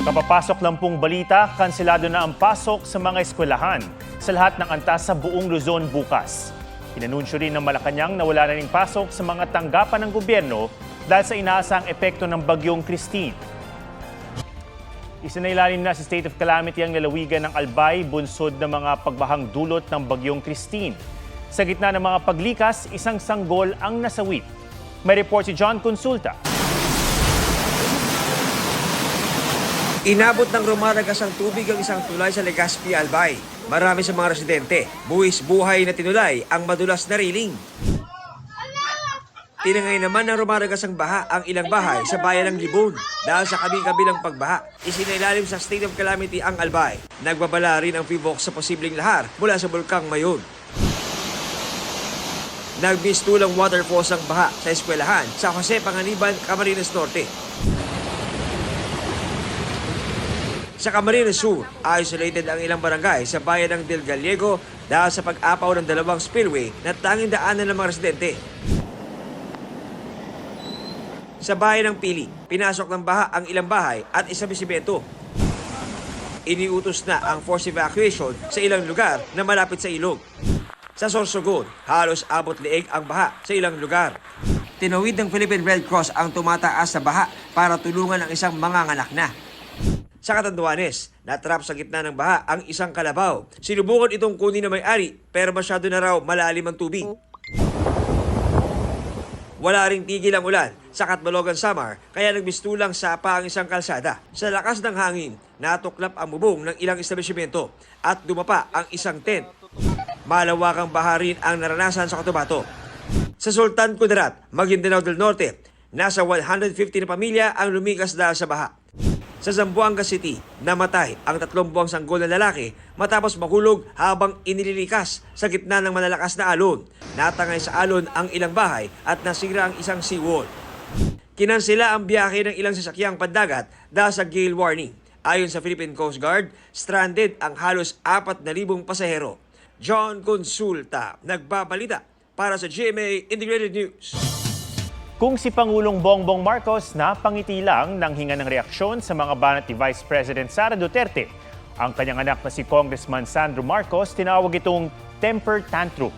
Kapapasok lang pong balita, kanselado na ang pasok sa mga eskwelahan sa lahat ng antas sa buong Luzon bukas. Inanunsyo rin ng Malacanang na wala na ring pasok sa mga tanggapan ng gobyerno dahil sa inaasang epekto ng bagyong Christine. Isinailalim na sa state of calamity ang lalawigan ng Albay, bunsod ng mga pagbahang dulot ng bagyong Christine. Sa gitna ng mga paglikas, isang sanggol ang nasawit. May report si John Consulta. Inabot ng rumaragas ang tubig ang isang tulay sa Legazpi, Albay. Marami sa mga residente, buwis buhay na tinulay ang madulas na railing. Tinangay naman ng rumaragas ang baha ang ilang bahay sa bayan ng Libon dahil sa kabi-kabilang pagbaha. Isinailalim sa state of calamity ang Albay. Nagbabala rin ang PHIVOLCS sa posibleng lahar mula sa Bulkang Mayon. Nagmistulang waterfalls ang baha sa eskwelahan sa Jose Panganiban, Camarines Norte. Sa Camarines Sur, isolated ang ilang barangay sa bayan ng Del Gallego dahil sa pag-apaw ng dalawang spillway na tanging daanan ng mga residente. Sa bayan ng Pili, pinasok ng baha ang ilang bahay at isang simento. Iniutos na ang forced evacuation sa ilang lugar na malapit sa ilog. Sa Sorsogon, halos abot liig ang baha sa ilang lugar. Tinawid ng Philippine Red Cross ang tumataas sa baha para tulungan ang isang manganganak na. Sa Catanduanes, natrap sa gitna ng baha ang isang kalabaw. Sinubukan itong kunin na may-ari pero masyado na raw malalim ang tubig. Wala ring tigil ang ulan sa Catbalogan, Samar kaya nagmistulang sapa ang isang kalsada. Sa lakas ng hangin, natuklap ang bubong ng ilang establishmento at dumapa ang isang tent. Malawakang baha rin ang naranasan sa Cotabato. Sa Sultan Kudarat, Maguindanao del Norte, nasa 150 na pamilya ang lumikas dahil sa baha. Sa Zamboanga City, namatay ang 3 buwang sanggol na lalaki matapos mahulog habang inililikas sa gitna ng malalakas na alon. Natangay sa alon ang ilang bahay at nasira ang isang seawall. Kinansela ang biyahe ng ilang sasakyang pandagat dahil sa gale warning. Ayon sa Philippine Coast Guard, stranded ang halos 4,000 pasahero. John Consulta, nagbabalita para sa GMA Integrated News. Kung si Pangulong Bongbong Marcos napangiti lang nang hinga ng reaksyon sa mga banat ni Vice President Sara Duterte, ang kanyang anak na si Congressman Sandro Marcos tinawag itong temper tantrum.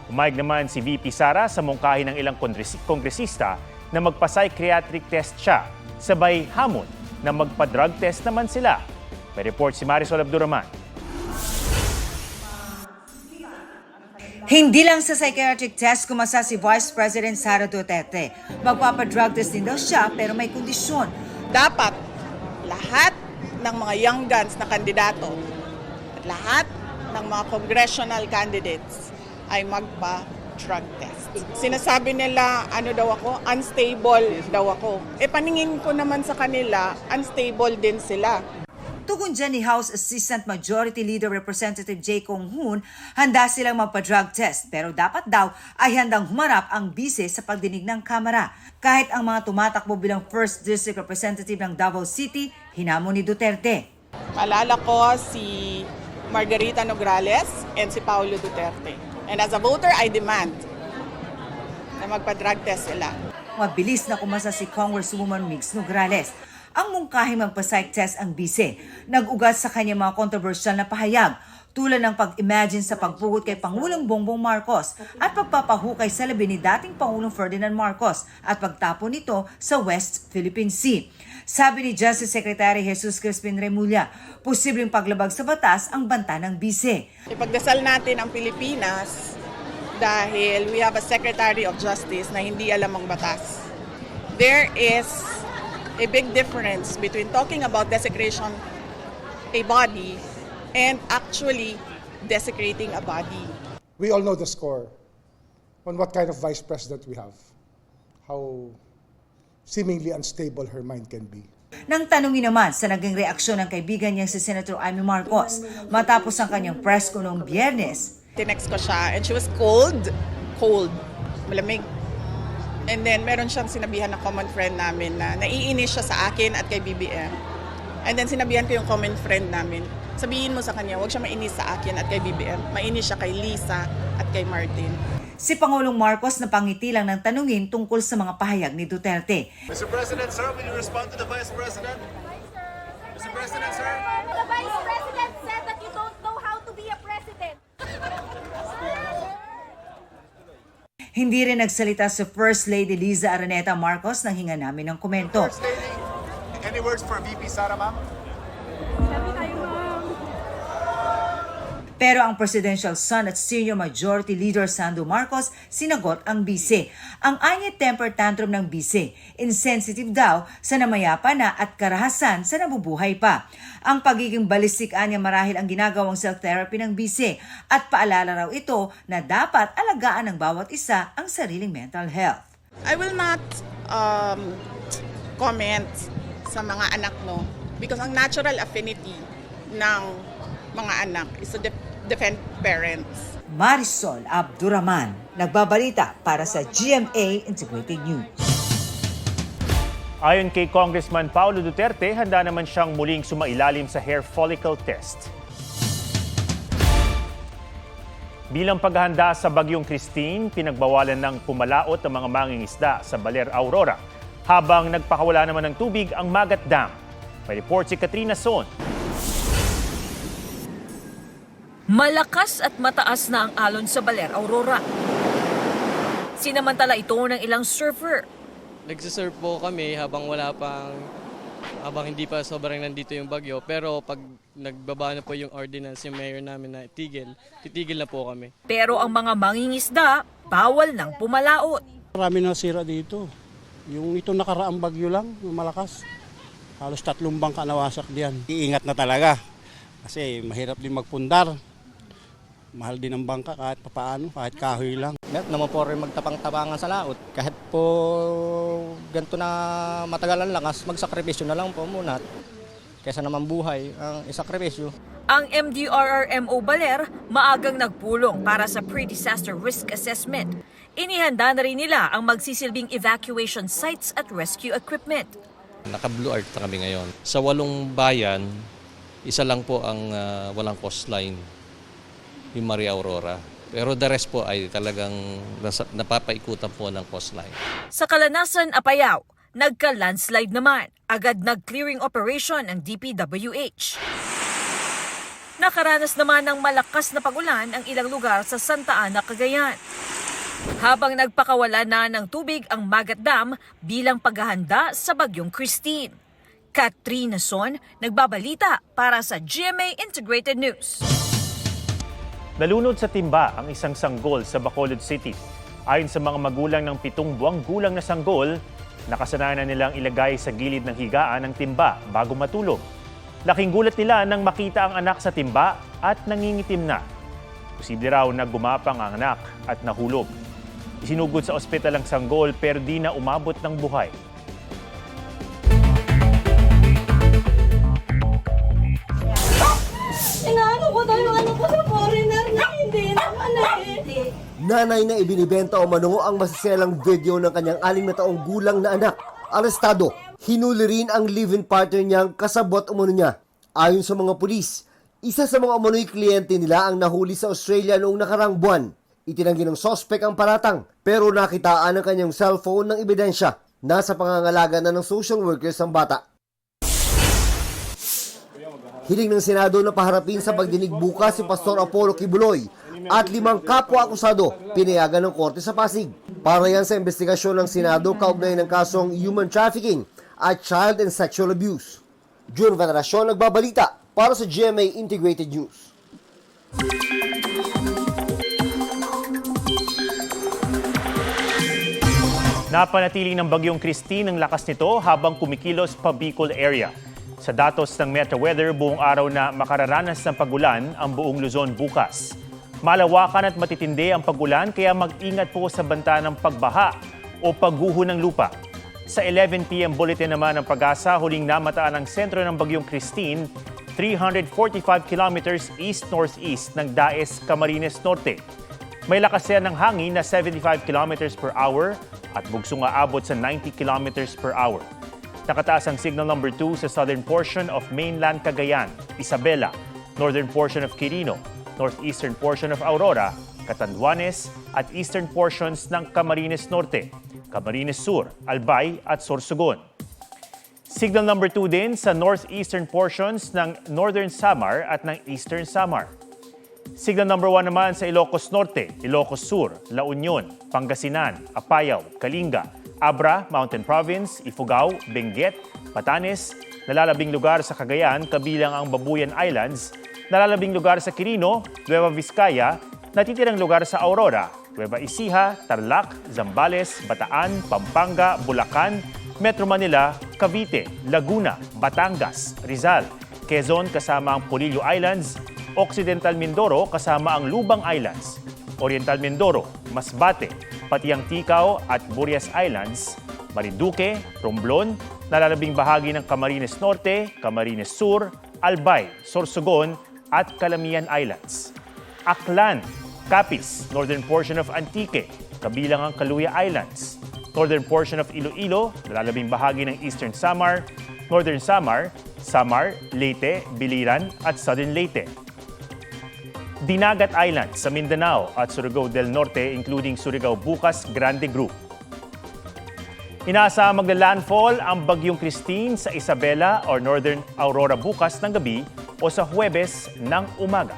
Umayag naman si VP Sara sa mungkahi ng ilang kongresista na magpa-psychiatric test siya, sabay hamon na magpa-drug test naman sila. May report si Marisol Abduraman. Hindi lang sa psychiatric test kumasa si Vice President Sara Duterte. Magpapadrug test din daw siya pero may kondisyon. Dapat lahat ng mga young guns na kandidato at lahat ng mga congressional candidates ay magpa-drug test. Sinasabi nila, unstable daw ako. Paningin ko naman sa kanila, unstable din sila. Tugon dyan ni House Assistant Majority Leader Representative Jay Kong Hoon, handa silang magpa-drug test pero dapat daw ay handang humarap ang bise sa pagdinig ng Kamara. Kahit ang mga tumatakbo bilang First District Representative ng Davao City, hinamon ni Duterte. Alala ko si Margarita Nograles and si Paulo Duterte. And as a voter, I demand na magpa-drug test sila. Mabilis na kumasa si Congresswoman Migs Nograles. Ang mungkahing magpa-psych test ang bise, nag-ugat sa kanya mga kontrobersyal na pahayag tulad ng pag-imagine sa pagpugot kay Pangulong Bongbong Marcos at pagpapahukay sa labi ni dating Pangulong Ferdinand Marcos at pagtapon nito sa West Philippine Sea. Sabi ni Justice Secretary Jesus Crispin Remulla, posibleng paglabag sa batas ang banta ng bise. Ipagdasal natin ang Pilipinas dahil we have a Secretary of Justice na hindi alam ang batas. There is a big difference between talking about desecration a body and actually desecrating a body. We all know the score on what kind of vice president we have, how seemingly unstable her mind can be. Nang tanungin naman sa naging reaksyon ng kaibigan niyang si Senator Amy Marcos matapos ang kanyang press ko noong Biyernes. Tinext ko siya and she was cold, malamig. And then meron siyang sinabihan na common friend namin na naiinis siya sa akin at kay BBM. And then sinabihan ko yung common friend namin, sabihin mo sa kanya, huwag siya mainis sa akin at kay BBM. Mainis siya kay Lisa at kay Martin. Si Pangulong Marcos napangiti lang ng tanungin tungkol sa mga pahayag ni Duterte. Mr. President, sir, will you respond to the Vice President? The Vice President said that you don't know how to be a president. Hindi rin nagsalita si First Lady Liza Araneta Marcos nang hinga namin ng komento. First Lady, any words for VP Sara, ma'am? Pero ang presidential son at senior majority leader Sandro Marcos sinagot ang bise. Ang anyit temper tantrum ng bise, insensitive daw sa namayapa na at karahasan sa nabubuhay pa. Ang pagiging balistik anya marahil ang ginagawang self-therapy ng bise at paalala raw ito na dapat alagaan ng bawat isa ang sariling mental health. I will not comment sa mga anak, no, because ang natural affinity ng mga anak is to defend parents. Marisol Abduraman, nagbabalita para sa GMA Integrated News. Ayon kay Congressman Paulo Duterte, handa naman siyang muling sumailalim sa hair follicle test. Bilang paghahanda sa Bagyong Christine, pinagbawalan ng pumalaot ang mga mangingisda sa Baler Aurora habang nagpakawala naman ng tubig ang Magat Dam. May report si Katrina Son. Malakas at mataas na ang alon sa Baler Aurora. Sinamantala ito ng ilang surfer. Nagsisurf po kami habang hindi pa sobrang nandito yung bagyo. Pero pag nagbaba na po yung ordinance yung mayor namin na titigil na po kami. Pero ang mga mangingisda, bawal nang pumalaot. Marami na sira dito. Yung ito nakaraang bagyo lang, yung malakas. Halos 3 bangka nawasak diyan. Iingat na talaga kasi mahirap din magpundar. Mahal din ang bangka kahit papaano, kahit kahoy lang. Naman po rin magtapang-tapangan sa laot. Kahit po ganito na matagalan lang, magsakripisyo na lang po muna. Kaysa naman buhay ang isakripisyo. Ang MDRRMO Baler maagang nagpulong para sa pre-disaster risk assessment. Inihanda na rin nila ang magsisilbing evacuation sites at rescue equipment. Naka-blue alert na kami ngayon. Sa 8 bayan, isa lang po ang walang coastline, yung Maria Aurora. Pero the rest po ay talagang napapaikutan po ng coastline. Sa Kalanasan, Apayao, nagka-landslide naman. Agad nag-clearing operation ang DPWH. Nakaranas naman ng malakas na pagulan ang ilang lugar sa Santa Ana, Cagayan. Habang nagpakawala na ng tubig ang Magat Dam bilang paghahanda sa Bagyong Christine. Katrina Son, nagbabalita para sa GMA Integrated News. Nalunod sa timba ang isang sanggol sa Bacolod City. Ayon sa mga magulang ng 7 buwang gulang na sanggol, nakasanayan na nilang ilagay sa gilid ng higaan ang timba bago matulog. Laking gulat nila nang makita ang anak sa timba at nangingitim na. Posible raw na gumapang ang anak at nahulog. Isinugod sa ospital ang sanggol pero di na umabot ng buhay. Inaano ko daw yung ano ko sa foreigner na hindi naman eh. Nanay na ibinibenta o mano ang masiselang video ng kanyang 6 na taong gulang na anak. Arestado. Hinuli rin ang live-in partner niyang kasabot umano niya. Ayon sa mga pulis, isa sa mga umano'y kliyente nila ang nahuli sa Australia noong nakarang buwan. Itinanggi ng sospek ang paratang pero nakitaan ang kanyang cellphone ng ebidensya. Nasa pangangalaga na ng social workers ang bata. Hiling ng Senado na paharapin sa pagdinig bukas si Pastor Apollo Kibuloy at 5 kapwa-akusado pinayagan ng korte sa Pasig. Para yan sa investigasyon ng Senado kaugnay ng kasong human trafficking at child and sexual abuse. June Veneracion nagbabalita para sa GMA Integrated News. Napanatili ng Bagyong Christine ang lakas nito habang kumikilos pa Bicol area. Sa datos ng Metro Weather, buong araw na makararanas ng pagulan ang buong Luzon bukas. Malawakan at matitindi ang pagulan kaya mag-ingat po sa banta ng pagbaha o pagguho ng lupa. Sa 11 p.m. bulletin naman ng Pag-asa, huling namataan ang sentro ng Bagyong Christine, 345 kilometers east-northeast ng Daes, Camarines Norte. May lakas yan ng hangin na 75 kilometers per hour at bugsong aabot sa 90 kilometers per hour. Nakataas ang signal number 2 sa southern portion of mainland Cagayan, Isabela, northern portion of Quirino, northeastern portion of Aurora, Catanduanes at eastern portions ng Camarines Norte, Camarines Sur, Albay at Sorsogon. Signal number 2 din sa northeastern portions ng Northern Samar at ng Eastern Samar. Signal number 1 naman sa Ilocos Norte, Ilocos Sur, La Union, Pangasinan, Apayao, Kalinga, Abra, Mountain Province, Ifugao, Benguet, Batanes, nalalabing lugar sa Cagayan kabilang ang Babuyan Islands, nalalabing lugar sa Quirino, Nueva Vizcaya, natitirang lugar sa Aurora, Nueva Ecija, Tarlac, Zambales, Bataan, Pampanga, Bulacan, Metro Manila, Cavite, Laguna, Batangas, Rizal, Quezon kasama ang Polillo Islands, Occidental Mindoro kasama ang Lubang Islands, Oriental Mindoro, Masbate, pati ang Ticao at Burias Islands, Marinduque, Romblon, nalalabing bahagi ng Camarines Norte, Camarines Sur, Albay, Sorsogon at Calamian Islands. Aklan, Capiz, northern portion of Antique, kabilang ang Caluya Islands, northern portion of Iloilo, nalalabing bahagi ng Eastern Samar, Northern Samar, Samar, Leyte, Biliran at Southern Leyte. Dinagat Islands sa Mindanao at Surigao del Norte including Surigao Bucas Grande Group. Inaasahang magla-landfall ang Bagyong Christine sa Isabela or Northern Aurora bukas ng gabi o sa Huwebes ng umaga.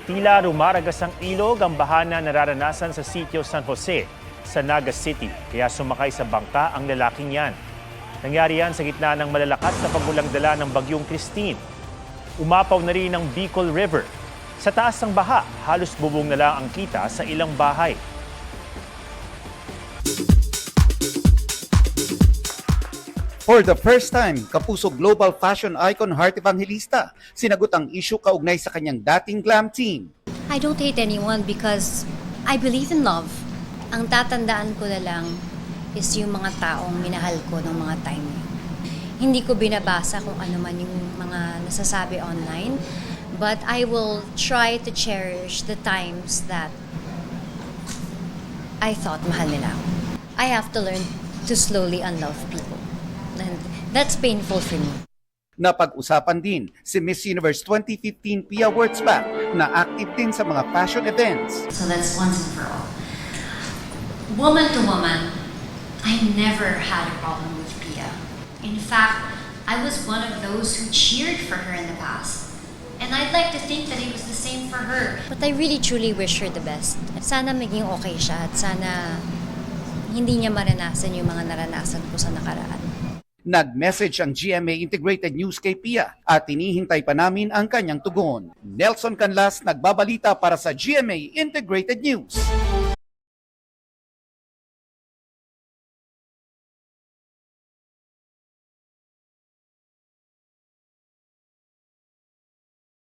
Tila rumaragas ang ilog ang baha na nararanasan sa sitio San Jose sa Naga City kaya sumakay sa bangka ang lalaking yan. Nangyari yan sa gitna ng malalakas na pagulang dala ng Bagyong Christine. Umapaw na rin ang Bicol River. Sa taas ng baha, halos bubong na lang ang kita sa ilang bahay. For the first time, Kapuso global fashion icon Heart Evangelista sinagot ang issue kaugnay sa kanyang dating glam team. I don't hate anyone because I believe in love. Ang tatandaan ko na lang is yung mga taong minahal ko ng mga time yun. Hindi ko binabasa kung ano man yung mga nasasabi online, but I will try to cherish the times that I thought mahal nila ako. I have to learn to slowly unlove people. And that's painful for me. Napag-usapan din si Miss Universe 2015 Pia Wurtzbach na active din sa mga fashion events. So that's once and for all. Woman to woman, I never had a problem with Pia. In fact, I was one of those who cheered for her in the past. And I'd like to think that it was the same for her. But I really truly wish her the best. Sana maging okay siya at sana hindi niya maranasan yung mga naranasan ko sa nakaraan. Nag-message ang GMA Integrated News kay Pia at hinihintay pa namin ang kanyang tugon. Nelson Canlas nagbabalita para sa GMA Integrated News.